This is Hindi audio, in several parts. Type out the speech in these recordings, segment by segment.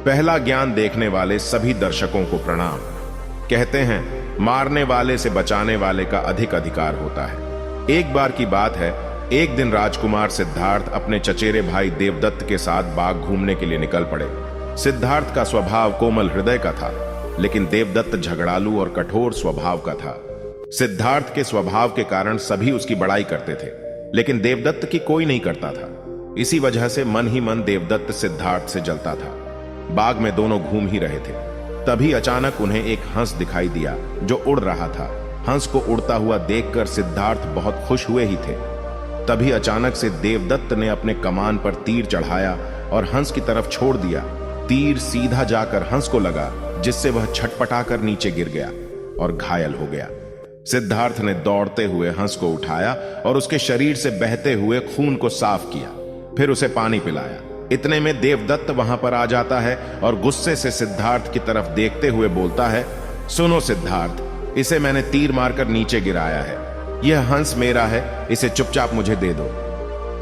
पहला ज्ञान देखने वाले सभी दर्शकों को प्रणाम। कहते हैं मारने वाले से बचाने वाले का अधिक अधिकार होता है। एक बार की बात है, एक दिन राजकुमार सिद्धार्थ अपने चचेरे भाई देवदत्त के साथ बाग घूमने के लिए निकल पड़े। सिद्धार्थ का स्वभाव कोमल हृदय का था, लेकिन देवदत्त झगड़ालू और कठोर स्वभाव का था। सिद्धार्थ के स्वभाव के कारण सभी उसकी बड़ाई करते थे, लेकिन देवदत्त की कोई नहीं करता था। इसी वजह से मन ही मन देवदत्त सिद्धार्थ से जलता था। बाग में दोनों घूम ही रहे थे, तभी अचानक उन्हें एक हंस दिखाई दिया जो उड़ रहा था। हंस को उड़ता हुआ देखकर सिद्धार्थ बहुत खुश हुए ही थे। तभी अचानक से देवदत्त ने अपने कमान पर तीर चढ़ाया और हंस की तरफ छोड़ दिया। तीर सीधा जाकर हंस को लगा, जिससे वह छटपटाकर नीचे गिर गया और घायल हो गया। सिद्धार्थ ने दौड़ते हुए हंस को उठाया और उसके शरीर से बहते हुए खून को साफ किया, फिर उसे पानी पिलाया। इतने में देवदत्त वहां पर आ जाता है और गुस्से से सिद्धार्थ की तरफ देखते हुए बोलता है, सुनो सिद्धार्थ, इसे मैंने तीर मारकर नीचे गिराया है। यह हंस मेरा है, इसे चुपचाप मुझे दे दो।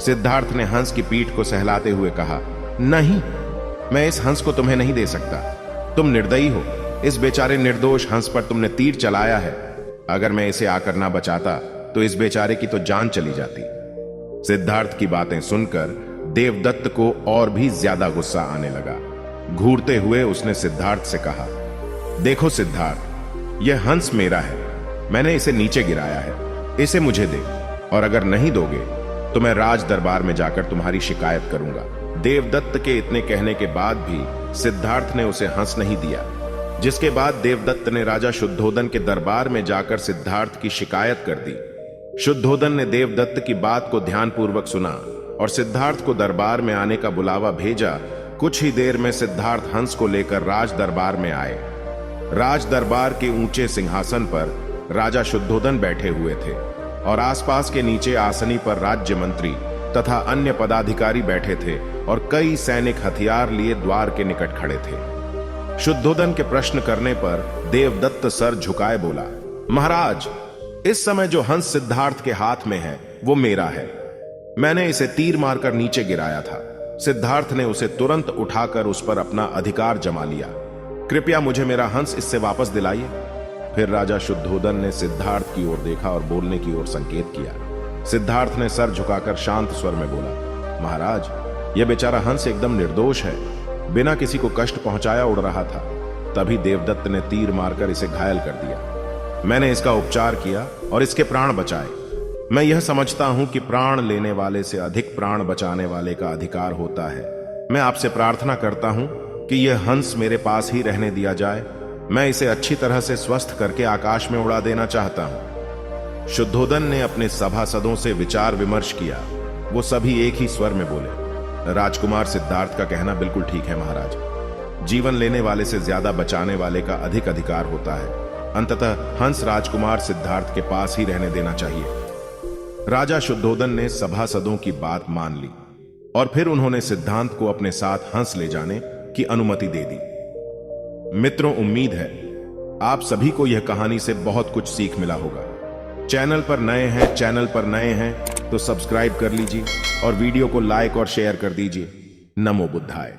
सिद्धार्थ ने हंस की पीठ को सहलाते हुए कहा, नहीं, मैं इस हंस को तुम्हें नहीं दे सकता। तुम निर्दयी हो। इस बेचारे निर्दोष हंस पर तुमने तीर चलाया है। अगर मैं इसे आकर ना बचाता तो इस बेचारे की तो जान चली जाती। सिद्धार्थ की बातें सुनकर देवदत्त को और भी ज्यादा गुस्सा आने लगा। घूरते हुए उसने सिद्धार्थ से कहा, देखो सिद्धार्थ, यह हंस मेरा है, मैंने इसे नीचे गिराया है, इसे मुझे दे, और अगर नहीं दोगे तो मैं राज दरबार में जाकर तुम्हारी शिकायत करूंगा। देवदत्त के इतने कहने के बाद भी सिद्धार्थ ने उसे हंस नहीं दिया, जिसके बाद देवदत्त ने राजा शुद्धोदन के दरबार में जाकर सिद्धार्थ की शिकायत कर दी। शुद्धोदन ने देवदत्त की बात को ध्यानपूर्वक सुना और सिद्धार्थ को दरबार में आने का बुलावा भेजा। कुछ ही देर में सिद्धार्थ हंस को लेकर राज दरबार में आए। राज दरबार के ऊंचे सिंहासन पर राजा शुद्धोदन बैठे हुए थे और आसपास के नीचे आसनी पर राज्य मंत्री तथा अन्य पदाधिकारी बैठे थे और कई सैनिक हथियार लिए द्वार के निकट खड़े थे। शुद्धोदन के प्रश्न करने पर देवदत्त सर झुकाए बोला, महाराज, इस समय जो हंस सिद्धार्थ के हाथ में है वो मेरा है। मैंने इसे तीर मारकर नीचे गिराया था। सिद्धार्थ ने उसे तुरंत उठाकर उस पर अपना अधिकार जमा लिया। कृपया मुझे मेरा हंस इससे वापस दिलाइए। फिर राजा शुद्धोदन ने सिद्धार्थ की ओर देखा और बोलने की ओर संकेत किया। सिद्धार्थ ने सर झुकाकर शांत स्वर में बोला, महाराज, यह बेचारा हंस एकदम निर्दोष है, बिना किसी को कष्ट पहुंचाया उड़ रहा था। तभी देवदत्त ने तीर मारकर इसे घायल कर दिया। मैंने इसका उपचार किया और इसके प्राण बचाए। मैं यह समझता हूं कि प्राण लेने वाले से अधिक प्राण बचाने वाले का अधिकार होता है। मैं आपसे प्रार्थना करता हूं कि यह हंस मेरे पास ही रहने दिया जाए। मैं इसे अच्छी तरह से स्वस्थ करके आकाश में उड़ा देना चाहता हूं। शुद्धोदन ने अपने सभासदों से विचार विमर्श किया। वो सभी एक ही स्वर में बोले, राजकुमार सिद्धार्थ का कहना बिल्कुल ठीक है महाराज। जीवन लेने वाले से ज्यादा बचाने वाले का अधिक अधिकार होता है। अंततः हंस राजकुमार सिद्धार्थ के पास ही रहने देना चाहिए। राजा शुद्धोदन ने सभासदों की बात मान ली और फिर उन्होंने सिद्धांत को अपने साथ हंस ले जाने की अनुमति दे दी। मित्रों, उम्मीद है आप सभी को यह कहानी से बहुत कुछ सीख मिला होगा। चैनल पर नए हैं तो सब्सक्राइब कर लीजिए और वीडियो को लाइक और शेयर कर दीजिए। नमो बुद्धाय।